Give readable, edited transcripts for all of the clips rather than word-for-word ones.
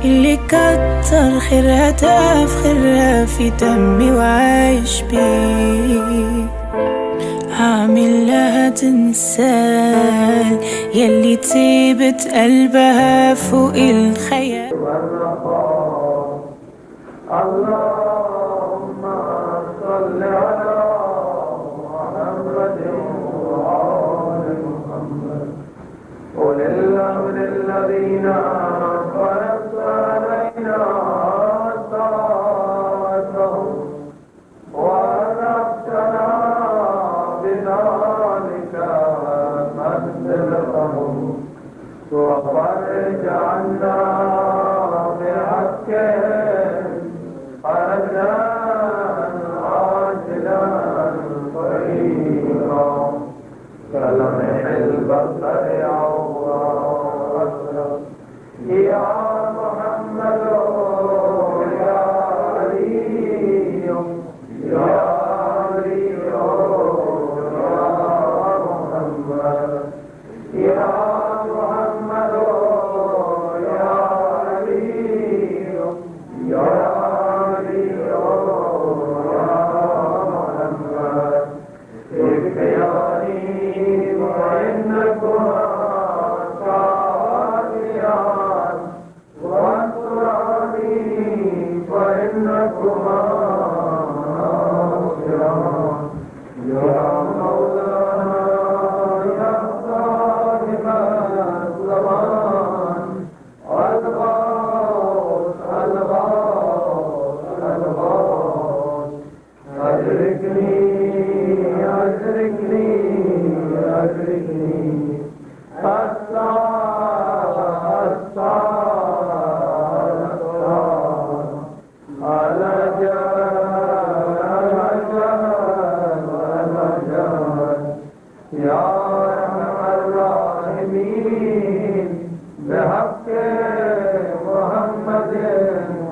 اللي كتر خيرها تفخرها في دمي وعايش بيه، عامل لها تمثال يلي تيبت قلبها فوق الخيال. اللهم صل على محمد وآل محمد أولي الأمر الذين فرضت علينا طاعتهم وأذقتنا بذلك منزلتهم وفرج عنا بحقهم فرجا عاجلا قريبا كلمح البصر عورا أشرف يا محمد يا علي يا علي يا محمد يا محمد يا علي يا علي يا محمد اكفياني وإنكما صالحان وانصراني فإنكما ناصران يا مولانا يا صاحب الزمان الغوث الغوث الغوث أدركني أدركني أدركني يا أرحم الراحمين بحق محمد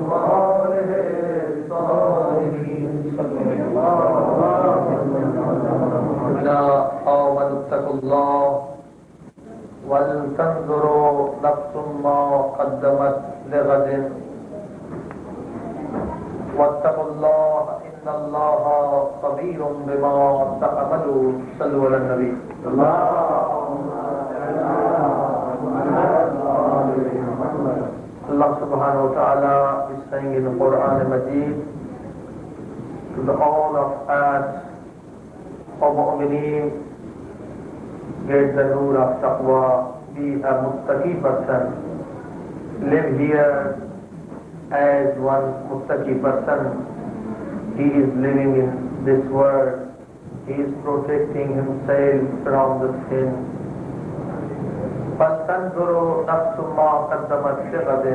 وآله الطاهرين آمنوا اتقوا الله ولتنظروا نفس ما قدمت لغد واتقوا الله إن الله خبير بما تعملون صلوا على النبي. Allah subhanahu wa ta'ala is saying in the Quran Majid to the all of us of mu'mineen, get the nur of taqwa, be a muttaqi person, live here as one muttaqi person. He is living in this world, he is protecting himself from the sin. فَلْتَنْظُرُوا نَفْسٌ مَا قَدَّمَتْ لِغَدٍ.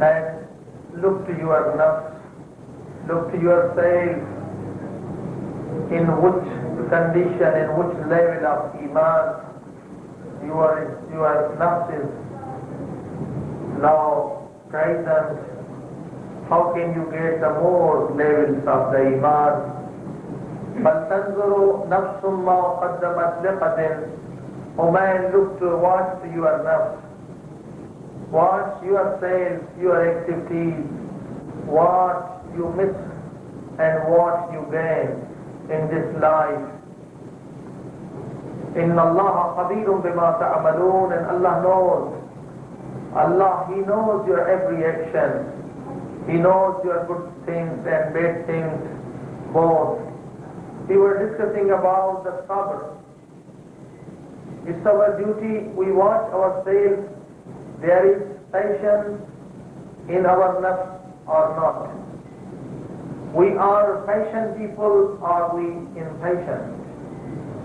And look to your nafs, look to yourself, in which condition, in which level of iman your nafs is now present. How can you get the more levels of the iman? فَلْتَنْظُرُوا نَفْسٌ مَا قَدَّمَتْ لِغَدٍ. O man, look to watch your nafs, watch yourself, your activities, what you miss and what you gain in this life. Inna Allah khabirun bima ta'amalun, and Allah knows. Allah, He knows your every action. He knows your good things and bad things both. We were discussing about the sabr. It's our duty, we watch ourselves, there is patience in our nafs or not. We are patient people, are we impatient?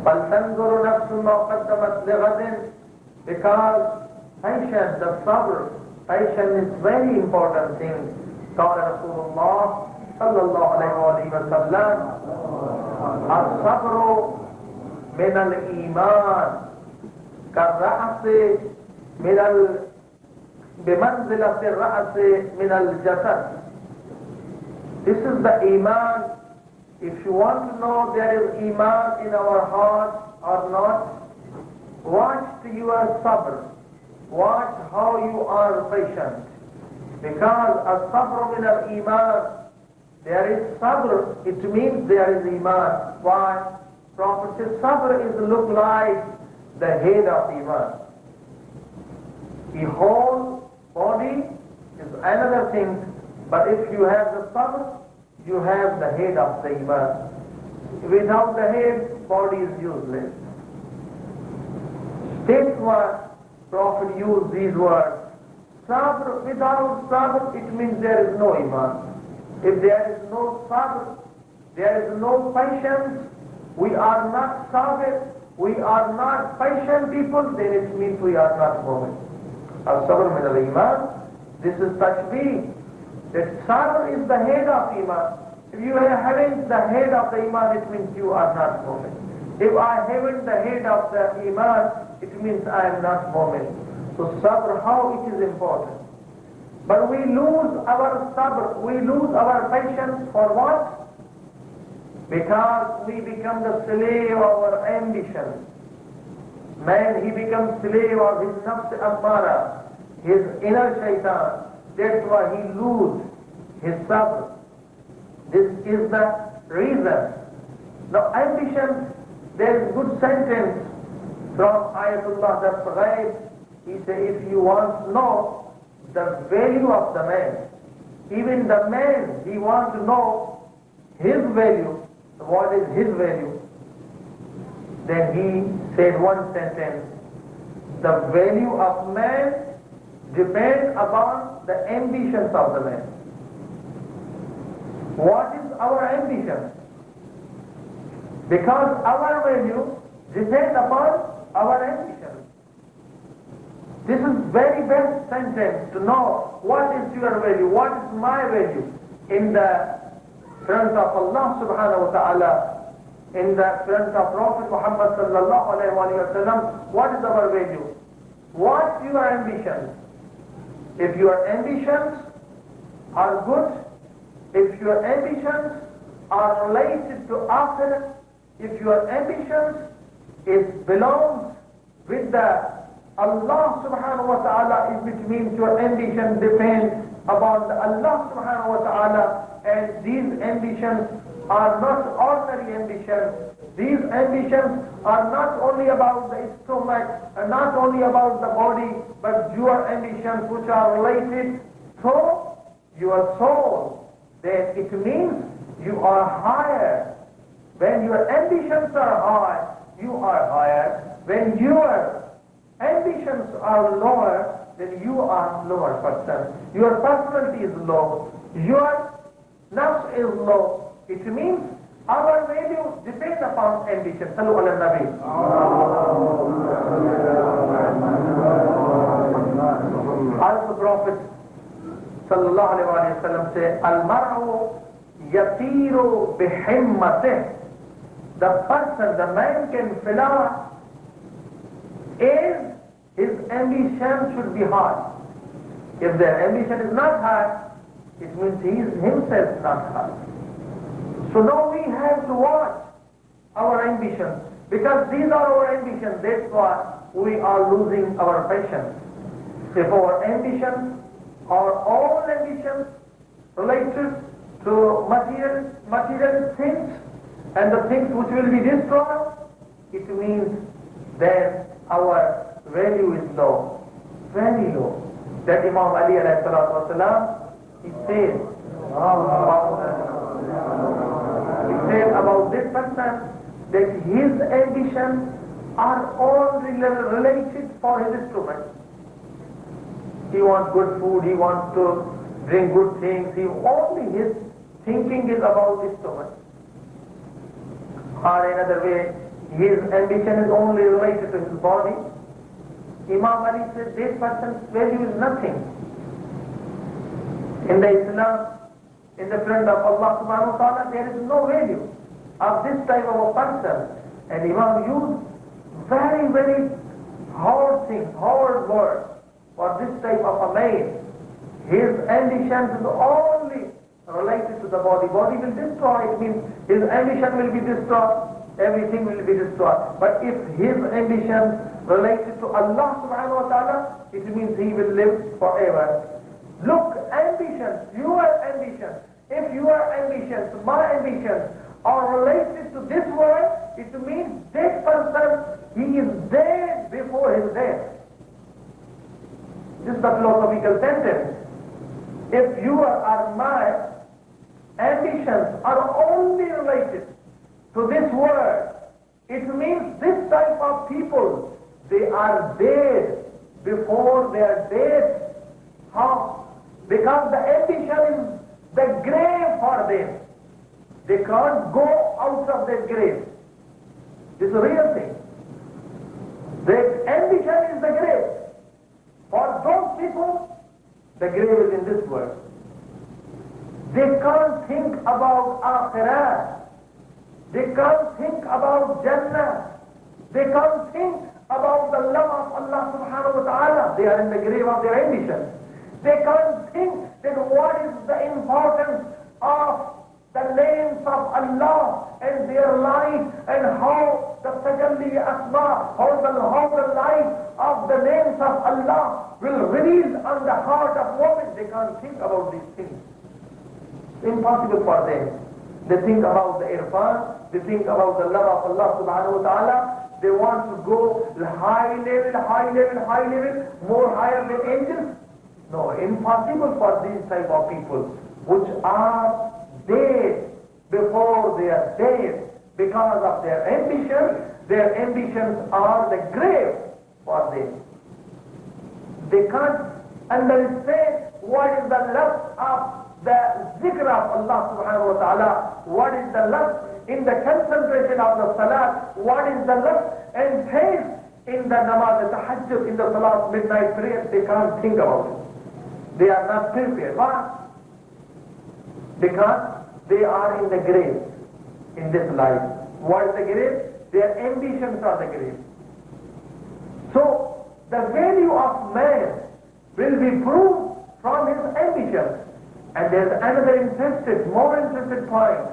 فَلْتَنْظُرُ نَفْسٌ مَا قَدَّمَتْ لِغَدٍ. Because patience, the sabr, patience is very important thing. قال رسول الله صلى الله عليه وسلم الصبر من الإيمان كالرأس بمنزلة الرأس من الجسد. This is the iman. If you want to know there is iman in our heart or not, watch your sabr, watch how you are patient. Because as-sabr min al-iman, there is sabr, it means there is iman. Why? Prophet says sabr is look like the head of iman. The whole body is another thing, but if you have the sabr, you have the head of the iman. Without the head, body is useless. That's why Prophet used these words. Sabr, without sabr, it means there is no iman. If there is no sabr, there is no patience, we are not sabr, we are not patient people, then it means we are not moving. As-sabr min al-iman, this is tashbih. That sabr is the head of iman. If you are having the head of the iman, it means you are not moving. If I haven't the head of the iman, it means I am not moving. So sabr, how it is important. But we lose our sabr, we lose our patience for what? Because we become the slave of our ambition. Man, he becomes slave of his nafs ammara, his inner shaitan. That's why he loses his sabr. This is the reason. Now ambition, there is good sentence from Ayatullah Zaidi. He said, if you want to know the value of the man, even the man, he wants to know his value, what is his value, then he said one sentence, the value of man depends upon the ambitions of the man. What is our ambition? Because our value depends upon our ambition. This is very best sentence to know what is your value, what is my value in the front of Allah subhanahu wa ta'ala, in the front of Prophet Muhammad sallallahu alayhi wa sallam. What is our value? What's your ambition? If your ambitions are good, if your ambitions are related to Akhirah, if your ambitions belongs with the Allah subhanahu wa ta'ala, which means your ambition depends upon the Allah subhanahu wa ta'ala, and these ambitions are not ordinary ambitions. These ambitions are not only about the stomach, and not only about the body, but your ambitions which are related to your soul. Then it means you are higher. When your ambitions are high, you are higher. When your ambitions are lower, then you are lower person. Your personality is low. Your nafs is low. It means our value depends upon ambition. Sallu ala Nabi. As the Prophet sallallahu alayhi wa sallam said, Al-mar'u yatiru bihimmatih. The person, the man can fly if his ambition should be high. If their ambition is not high, it means he is himself not high. So now we have to watch our ambitions, because these are our ambitions. That's why we are losing our patience. If our ambitions are all ambitions related to material things and the things which will be destroyed, it means that our value is low, very low. That Imam Ali alayhi salatu wasalam, he said about this person that his ambitions are all related for his instrument. He wants good food, he wants to drink good things, only his thinking is about instrument. Or another way, his ambition is only related to his body. Imam Ali said this person's value is nothing. In the Islam, in the front of Allah subhanahu wa ta'ala, there is no value of this type of a person. And Imam used very, very hard things, hard words for this type of a man. His ambition is only related to the body. Body will destroy, it means his ambition will be destroyed. everything will be destroyed. But if his ambitions related to Allah subhanahu wa ta'ala, it means he will live forever. Look, ambitions, your ambitions, if your ambitions, my ambitions are related to this world, it means that person, he is dead before his death. This is the philosophical sentence. If you or my ambitions are only related to this world, it means this type of people, they are dead before their death. How? Because the ambition is the grave for them. They can't go out of their grave. This is a real thing. The ambition is the grave. For those people, the grave is in this world. They can't think about Akhirah. They can't think about Jannah. They can't think about the love of Allah subhanahu wa ta'ala. They are in the grave of their ambition. They can't think that what is the importance of the names of Allah and their life and how the tajalli asma, how the life of the names of Allah will reveal on the heart of women. They can't think about these things. Impossible for them. They think about the irfan, they think about the love of Allah subhanahu wa ta'ala. They want to go high level, more higher than angels. No, impossible for these type of people which are dead before they are dead because of their ambition. Their ambitions are the grave for them. They can't understand what is the lust of the zikr of Allah subhanahu wa ta'ala, what is the lust in the concentration of the salat, what is the lust and taste in the namaz, the tahajjud, in the salat, midnight prayer. They can't think about it. They are not prepared. Why? Because they are in the grave in this life. What is the grave? Their ambitions are the grave. So, the value of man will be proved from his ambitions. And there's another more interested point.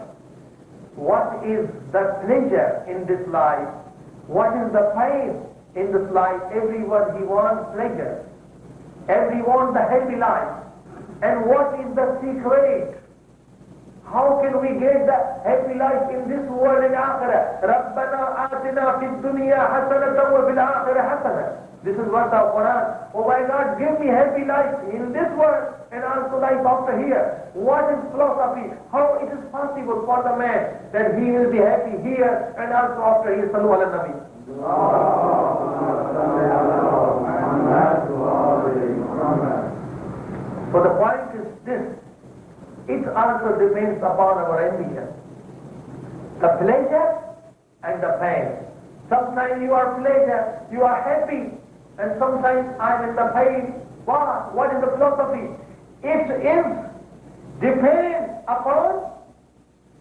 What is the pleasure in this life? What is the pain in this life? Everyone, he wants pleasure. Everyone the happy life. And what is the secret? How can we get the happy life in this world and akhirah? رَبَّنَا آتِنَا فِي الدُّنْيَا حَسَنَةً وَفِي الْآخِرَةِ حَسَنَةً. This is what the Quran. Oh my God, give me happy life in this world and also life after here. What is philosophy? How it is possible for the man that he will be happy here and also after here? Sallu ala Nabi. So the point is this. It also depends upon our ambition. The pleasure and the pain. Sometimes you are pleasure, you are happy, and sometimes I am in the pain. Why? What is the philosophy? It is depends upon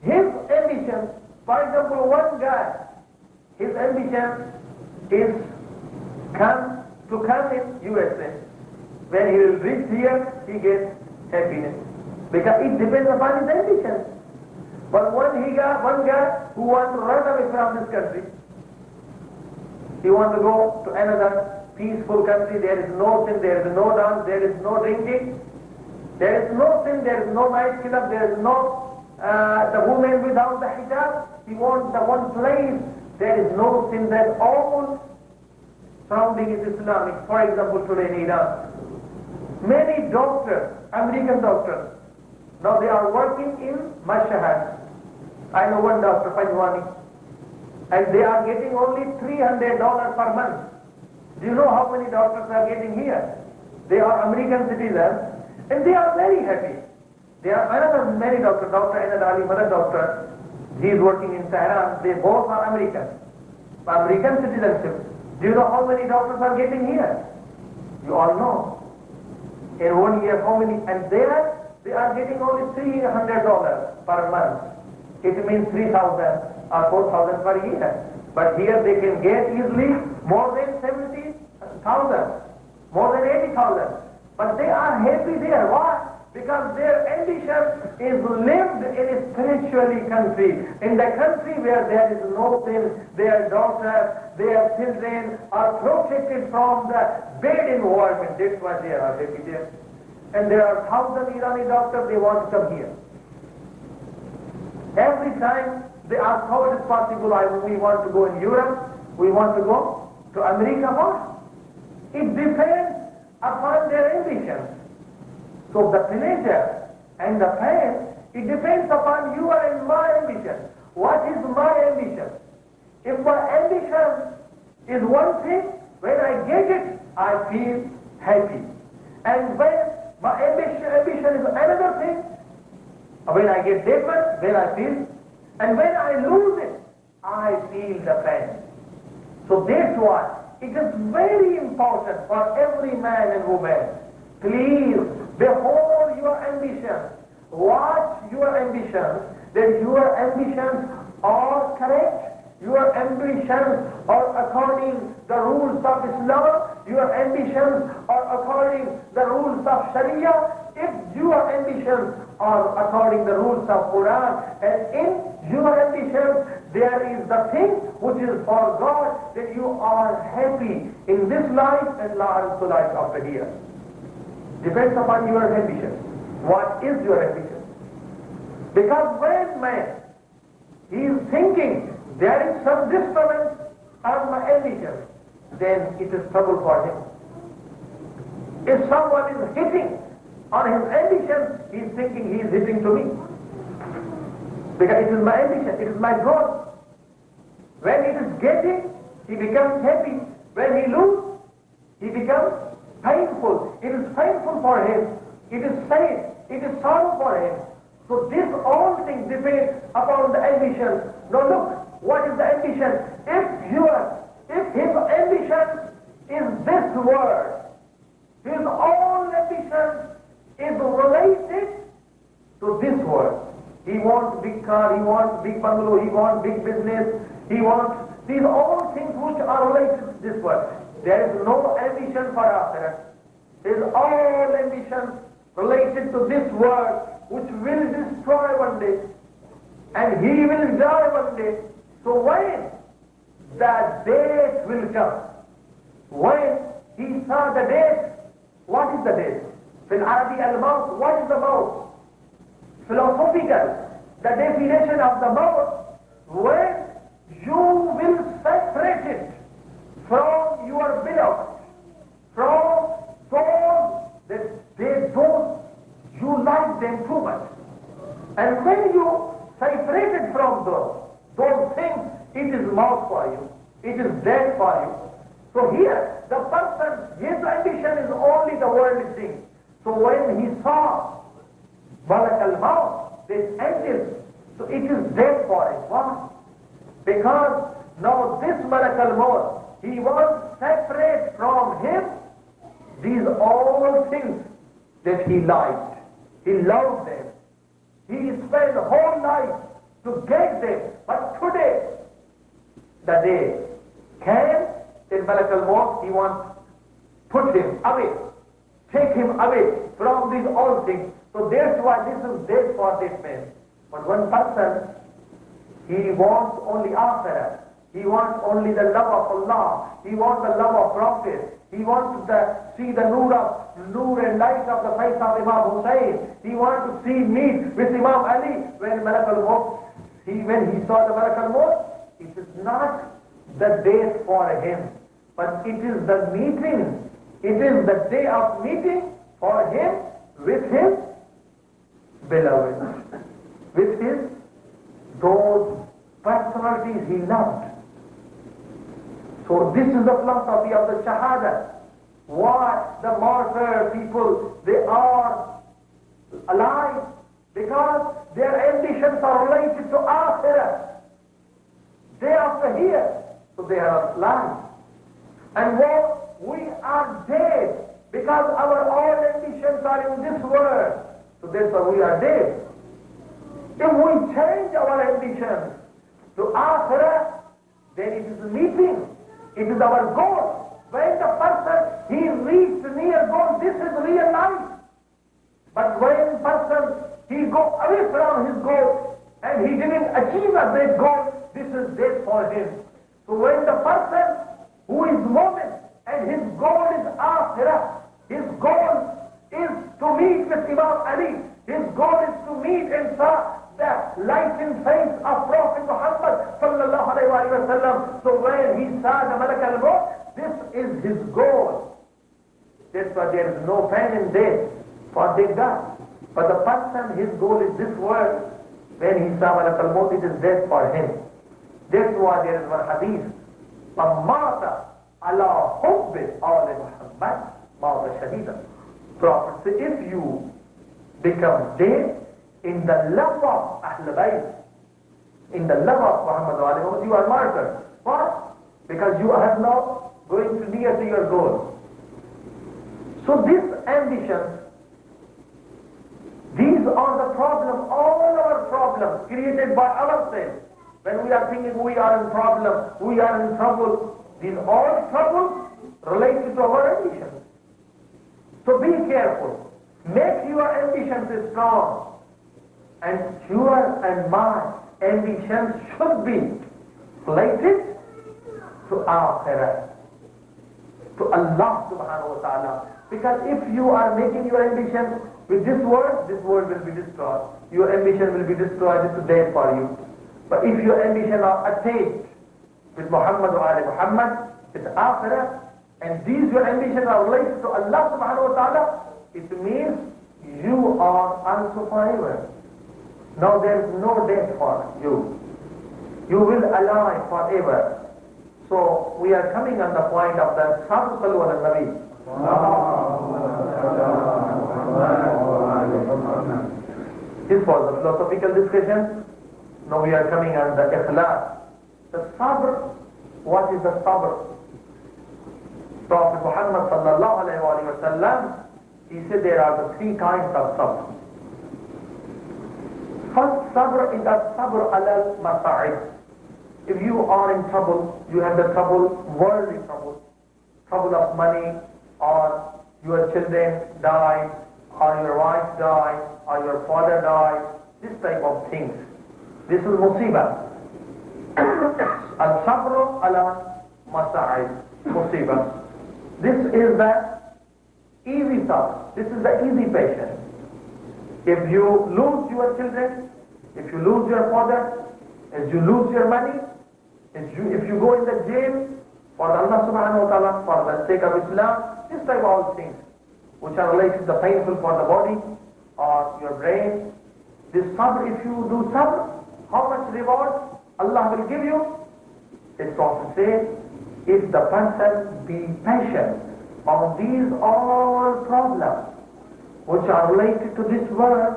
his ambition. For example, one guy, his ambition is to come in USA. When he will reach here, he gets happiness. Because it depends upon his ambition. But one guy who wants to run away from this country, he wants to go to another peaceful country. There is no sin, there is no dance, there is no drinking, there is no sin, there is no night club, there is no the woman without the hijab. He wants the one place. There is no sin. That all surrounding is Islamic. For example, today in Iran, many doctors, American doctors, now they are working in Mashhad. I know one doctor, Panjwani, and they are getting only $300 per month. Do you know how many doctors are getting here? They are American citizens, and they are very happy. There are another many doctors, Dr. Anad Ali, another doctor, he is working in Tehran. They both are American. American citizenship. Do you know how many doctors are getting here? You all know. In 1 year, how many? And there, they are getting only $300 per month. It means 3,000 or 4,000 per year. But here they can get easily more than 70,000, more than 80,000. But they are happy there. Why? Because their ambition is lived in a spiritually country. In the country where there is no sin, their daughters, their children are protected from the bad environment. That's why they are happy there. And there are 1,000 Irani doctors, they want to come here. Every time they ask how it is possible, we want to go in Europe, we want to go to America. What? It depends upon their ambitions. So the pleasure and the pain, it depends upon your and my ambition. What is my ambition? If my ambition is one thing, when I get it, I feel happy. And when my ambition is another thing, when I get that one, then I feel, and when I lose it, I feel the pain. So that's why it is very important for every man and woman. Please, behold your ambitions. Watch your ambitions, that your ambitions are correct. Your ambitions are according the rules of Islam. Your ambitions are according the rules of Sharia. If your ambitions are according the rules of Quran, and in your ambitions there is the thing which is for God, that you are happy in this life and the life after here. Depends upon your ambition. What is your ambition? Because when man he is thinking there is some disturbance on my ambition, then it is trouble for him. If someone is hitting on his ambition, he is thinking he is hitting to me. Because it is my ambition, it is my goal. When it is getting, he becomes happy. When he loses, he becomes painful. It is painful for him. It is sad. It is sorrow for him. So this all things depend upon the ambition. Now look, what is the ambition? If his ambition is this world, his all ambition is related to this world. He wants big car, he wants big bungalow, he wants big business, he wants these all things which are related to this world. There is no ambition for Akhirat. His all ambition related to this world which will destroy one day, and he will die one day. So when the date will come, when he saw the date, what is the date? Fil Arabi al-Maut, what is the Maut? Philosophical, the definition of the Maut, when you will separate it from your beloved, from those that you like them too much. And when you separate it from those things, it is Maut for you, it is death for you. So here, the person, his ambition is only the worldly thing. So when he saw Malak al-Maut, this angel, so it is death for him. Why? Because now this Malak al-Maut, he was separate from him these all things that he liked. He loved them. He spent the whole life to get them. But today, the day came, that Malak al-Maut, he wants to put him away, take him away from these all things. So that's why this is death for this man. But one person, he wants only Akhirat. He wants only the love of Allah. He wants the love of Prophet. He wants to see the nur and light of the face of Imam Hussein. He wants to see meet with Imam Ali. When Malak al-Maut, when he saw the Malak al-Maut, it is not the death for him, but it is the meeting. It is the day of meeting for him with his beloved, with those personalities he loved. So this is the philosophy of the Shahada. Why the martyr people, they are alive? Because their ambitions are related to Akhirah. Day after here, so they are alive. And what we are dead, because our all ambitions are in this world. So that's why we are dead. If we change our ambitions to Akhirah, then it is meeting. It is our goal. When the person, he reached near goal, this is real life. But when from his goal and he didn't achieve a great goal, this is death for him. So when the person who is mu'min and his goal is akhirah, his goal is to meet with Imam Ali, his goal is to meet and saw the lightened face of Prophet Muhammad sallallahu alayhi wa sallam. So when he saw the Malak al-Maut, this is his goal. That's why there is no pain in death, for they die. But the person, his goal is this world. When he saw Malak al-Maut, it is death for him. That's why there is one hadith. مَنْ مَاتَ عَلَىٰ حُبِّ آلِ مُحَمَّدٍ مَاتَ شَهِيدًا. Prophet said, if you become dead in the love of Ahl Bayt, in the love of Muhammad, you are martyred. Why? Because you are now going near to your goal. So this ambition, these are the problems, all our problems created by ourselves. When we are thinking we are in problem, we are in trouble, these all troubles related to our ambition. So be careful. Make your ambitions strong. And your and my ambitions should be related to Akhirah, to Allah subhanahu wa ta'ala. Because if you are making your ambition with this world will be destroyed. Your ambition will be destroyed, this is death for you. But if your ambition are attained with Muhammad or Ali Muhammad, with Akhirah, and these your ambitions are related to Allah subhanahu wa ta'ala, it means you are also forever. Now there is no death for you. You will alive forever. So we are coming on the point of the Sabr Salu ala Nabi. This was a philosophical discussion. Now we are coming on the Ikhlas. The Sabr, what is the Sabr? Prophet Muhammad sallallahu alayhi wa sallam, he said there are the three kinds of Sabr. First sabr is the sabr alal masa'ib. If you are in trouble, you have the trouble, worldly trouble, trouble of money, or your children die, or your wife die, or your father die, this type of things. This is musibah. Al-sabr ala masa'ib, musibah. This is the easy sabr. This is the easy patience. If you lose your children, if you lose your father, if you lose your money, if you go in the jail for Allah subhanahu wa ta'ala, for the sake of Islam, this type of things which are related to the painful for the body or your brain. This sabr, if you do sabr, how much reward Allah will give you? It Prophet says, if the person be patient on these all problems which are related to this world,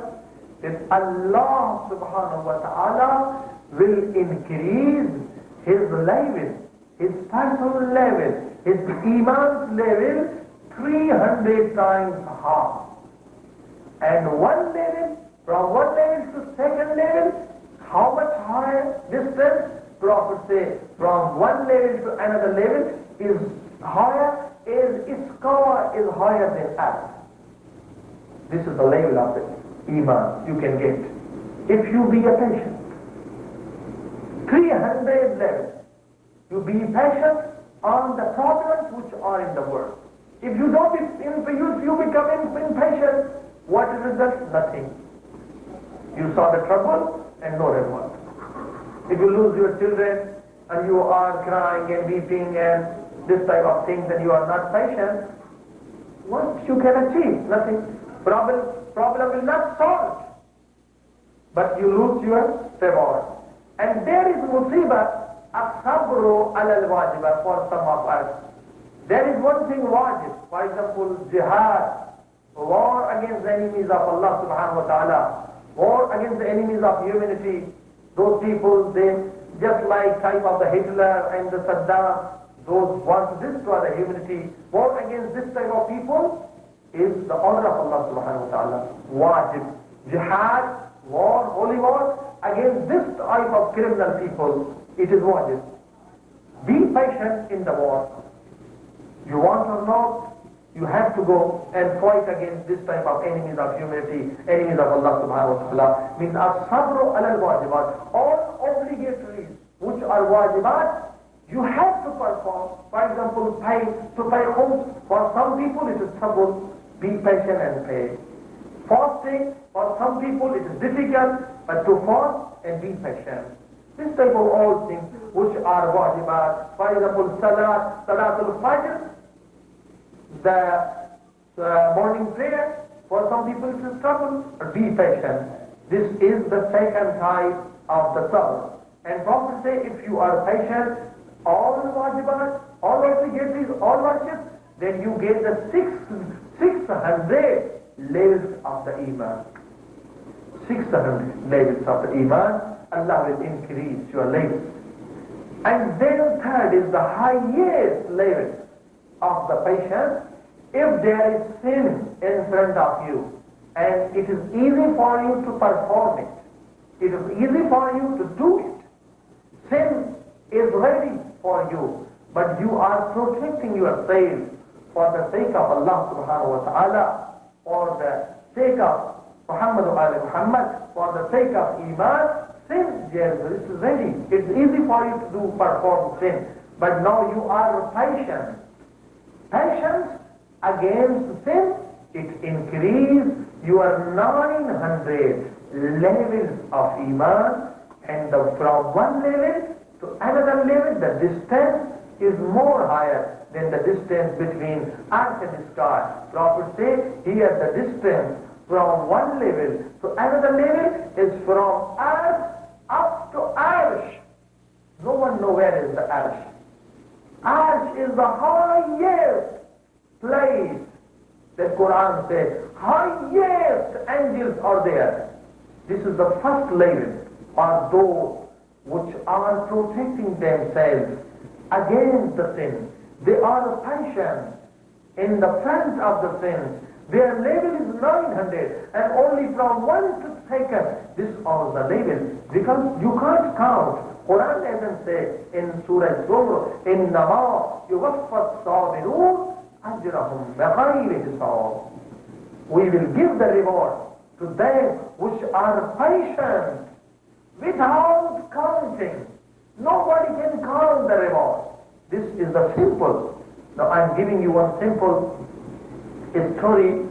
that Allah subhanahu wa ta'ala will increase his level, his personal level, his iman's level 300 times high. And one level, from one level to second level, how much higher distance? Prophet says, from one level to another level is higher, its cover is higher than earth. This is the level of the iman you can get if you be a patient. 300 levels. You be patient on the problems which are in the world. If you don't, if you become impatient, what is the result? Nothing. You saw the trouble and no reward. If you lose your children and you are crying and weeping and this type of things and you are not patient, what you can achieve? Nothing. Problem will not solve, but you lose your reward. And there is musibah, as-sabru al-wajiba for some of us. There is one thing wajib, for example, jihad, war against the enemies of Allah subhanahu wa ta'ala, war against the enemies of humanity. Those people, they just like type of the Hitler and the Saddam, those want to destroy the humanity. War against this type of people is the honor of Allah subhanahu wa ta'ala. Wajib. Jihad, war, holy war, against this type of criminal people, it is wajib. Be patient in the war. You want or not, You have to go and fight against this type of enemies of humanity, enemies of Allah subhanahu wa ta'ala. Means as-sabru ala al-wajibat. All obligatories which are wajibat, you have to perform. For example, to pay khums. For some people it is trouble. Be patient and pay. Fasting, for some people it is difficult, but to fast and be patient. This type of all things which are wajibat. For example, Salatul Fajr, the morning prayer, for some people it is trouble, but be patient. This is the second type of the sabr. And Prophet say, if you are patient, all wajibat, all obligatories, all worships, then you get the 600 levels of the Iman. 600 levels of the Iman, Allah will increase your levels. And then third is the highest level of the patience. If there is sin in front of you, and it is easy for you to perform it, it is easy for you to do it, sin is ready for you, but you are protecting yourself for the sake of Allah subhanahu wa ta'ala, for the sake of Muhammad Muhammad, for the sake of Iman. Sin, yes, it is ready. It's easy for you to perform sin, but now you are patient. Patience against sin, it increases your 900 levels of Iman, and from one level to another level, the distance is more higher than the distance between earth and sky. Prophet says here the distance from one level to another level is from earth up to Arsh. No one knows where is the Arsh. Arsh is the highest place. The Quran says, highest angels are there. This is the first level, are those which are protecting themselves against the sin. They are patient in the front of the sin. Their level is 900, and only from 1 to second, this is all the level. Because you can't count. Quran doesn't say in Surah Zumr, إِنَّمَا يُوَفَّى الصَّابِرُونَ أَجْرَهُمْ بِغَيْرِ حِسَابٍ. We will give the reward to them which are patient without counting. Nobody can count the reward. This is the simple. Now I'm giving you one simple story.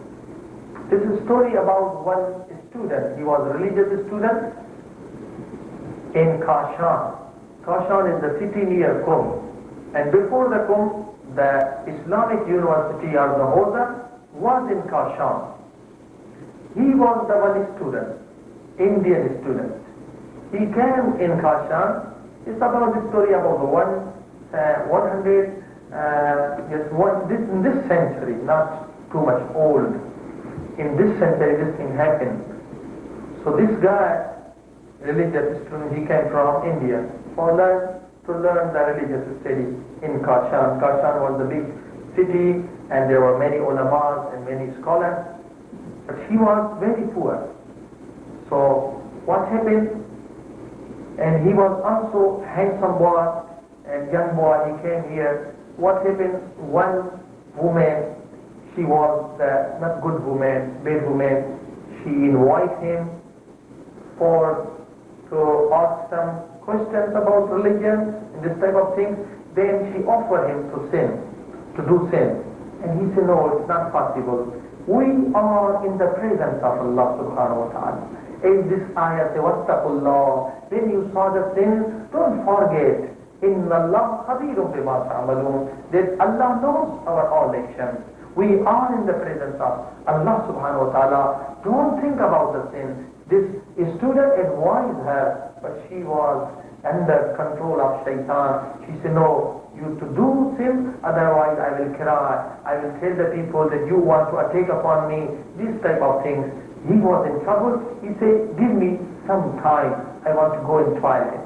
This is a story about one student. He was a religious student in Kashan. Kashan is the city near Qum. And before the Qum, the Islamic University or the Hawza was in Kashan. He was the one student, Indian student. He came in Kashan. It's about the story about the 100, in this century, not too much old. In this century, this thing happened. So this guy, religious student, he came from India to learn the religious study in Kashan. Kashan was the big city, and there were many ulamas and many scholars. But he was very poor. So what happened? And he was also handsome boy and young boy. He came here. What happened? One woman, she was not good woman, bad woman. She invited him to ask some questions about religion and this type of things. Then she offered him to do sin. And he said, no, it's not possible. We are in the presence of Allah subhanahu wa ta'ala. In this ayah, say, Wattaqullah. When you saw the sin, don't forget, Inna Allah khabirum bima ta'amalun, that Allah knows our all actions. We are in the presence of Allah subhanahu wa ta'ala. Don't think about the sin. This student advised her, but she was under control of shaitan. She said, no, you to do sin, otherwise I will cry. I will tell the people that you want to attack upon me, this type of things. He was in trouble. He said, give me some time. I want to go in toilet.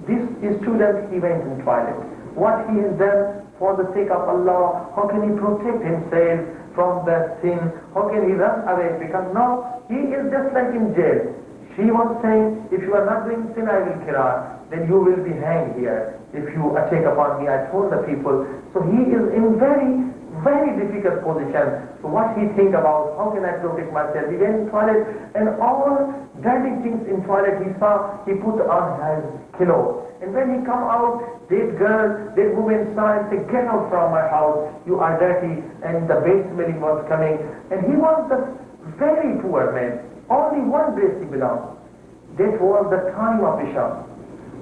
This student, he went in toilet. What he has done for the sake of Allah, how can he protect himself from the sin? How can he run away? Because now he is just like in jail. She was saying, if you are not doing sin, I will cry. Then you will be hanged here if you attack upon me. I told the people. So he is in very very difficult position. So what he think about, how can I protect myself? He went in toilet and all dirty things in toilet he saw, he put on his clothes. And when he come out, that girl, that woman saw and said, get out from my house, you are dirty, and the bed smelling was coming. And he was the very poor man, only one dress he belonged. That was the time of Isha.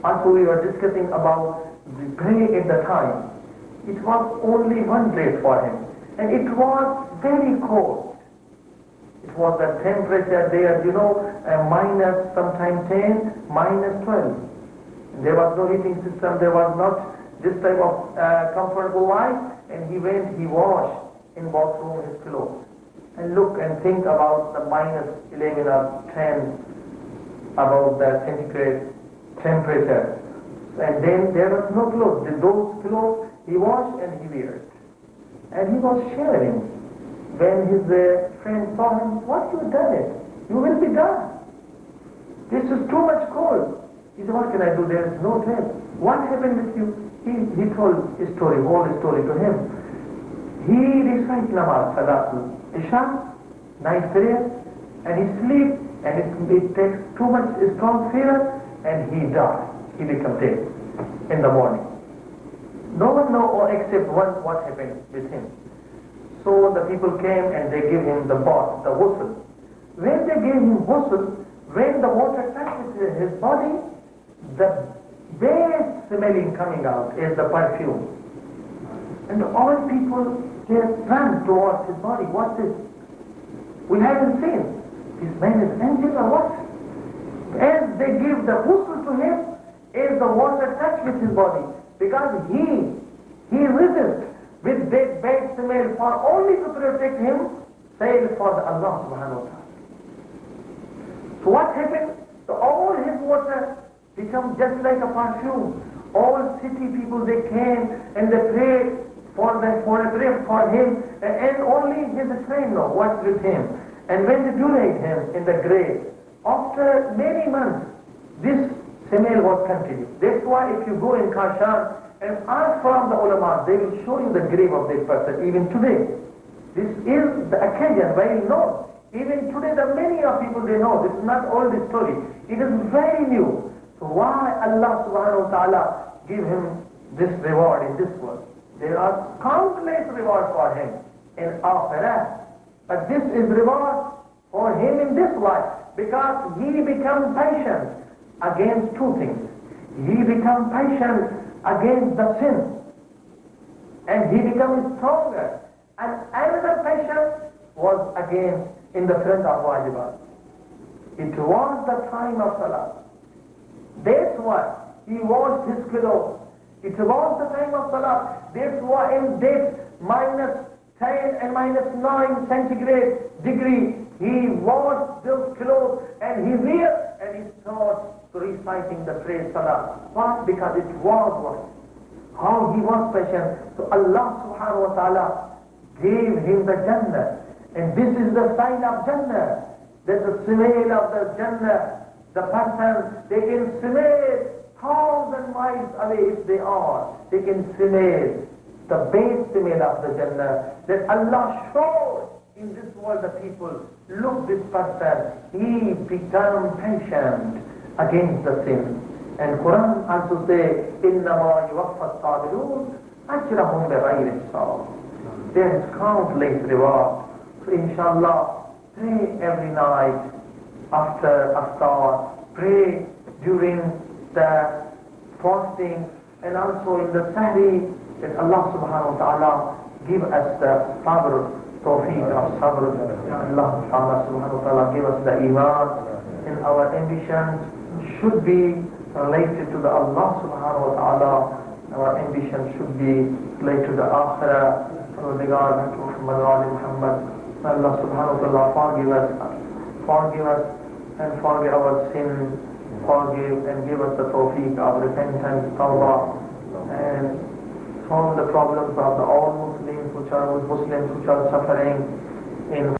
Also we were discussing about the prayer at the time. It was only one dress for him. And it was very cold. It was the temperature there, minus sometimes 10, minus 12. There was no heating system, there was not this type of comfortable life. And he went, he washed in bathroom his clothes. And look and think about the minus 11 or 10 about the centigrade temperature. And then there was no clothes. Those clothes he washed and he wear it. And he was shivering. When his friend saw him, what you done it? You will be done. This is too much cold. He said, what can I do? There is no dress. What happened with you? He told his story, whole story to him. He recited namaz, salatul isha, night prayer, and he sleep, and it takes too much strong fear, and he died. He became dead in the morning. No one knows except what happened with him. So the people came and they gave him the bath, the ghusl. When they gave him ghusl, when the water touches his body, the bad smelling coming out is the perfume. And all people, they run towards his body. What's this? We haven't seen. This man is angel or what? As they give the ghusl to him, as the water touches his body, because he resists with that bad smell for only to protect him, say for the Allah subhanahu wa ta'ala. So what happened? So all his water become just like a perfume. All city people, they came and they prayed for him, and only his friend know what's with him. And when they buried him in the grave, after many months, this smell was continued. That's why if you go in Kashan and ask from the ulama, they will show you the grave of that person even today. This is the occasion very known. Even today, the many of people they know. This is not old story. It is very new. So why Allah subhanahu wa ta'ala give him this reward in this world? There are countless rewards for him in Akhirah. But this is reward for him in this life because he become patient against two things. He become patient against the sin. And he becomes stronger. And another patience was again in the front of wajibat. It was the time of salah. That's why he washed his clothes. It was the time of salah. That's why in that minus 10 and minus 9 centigrade degree, he washed those clothes and he wear and he started reciting the phrase salah. Why? Because it was what? How he was patient. So Allah subhanahu wa ta'ala gave him the Jannah. And this is the sign of Jannah. That the smell of the Jannah, the person, they can smell 1,000 miles away if they are. They can smell the base smell of the Jannah. That Allah showed in this world the people, look this person, he become patient against the sin. And Quran also say, إِنَّمَا يُوَفَّى الصَّابِرُونَ أَجْرَهُمْ بِغَيْرِ حِسَابٍ. There is countless reward. So inshallah, pray every night after iftar, pray during the fasting and also in the sahri, that Allah subhanahu wa ta'ala give us the sabr, tawfiq of sabr. Allah subhanahu wa ta'ala give us the iman, and our ambitions should be related to the Allah subhanahu wa ta'ala. Our ambition should be related to the akhirah. Muhammad. Allah subhanahu wa ta'ala forgive us and forgive our sins, forgive and give us the tawfiq of repentance, tawbah, and solve the problems of the all Muslims which are suffering in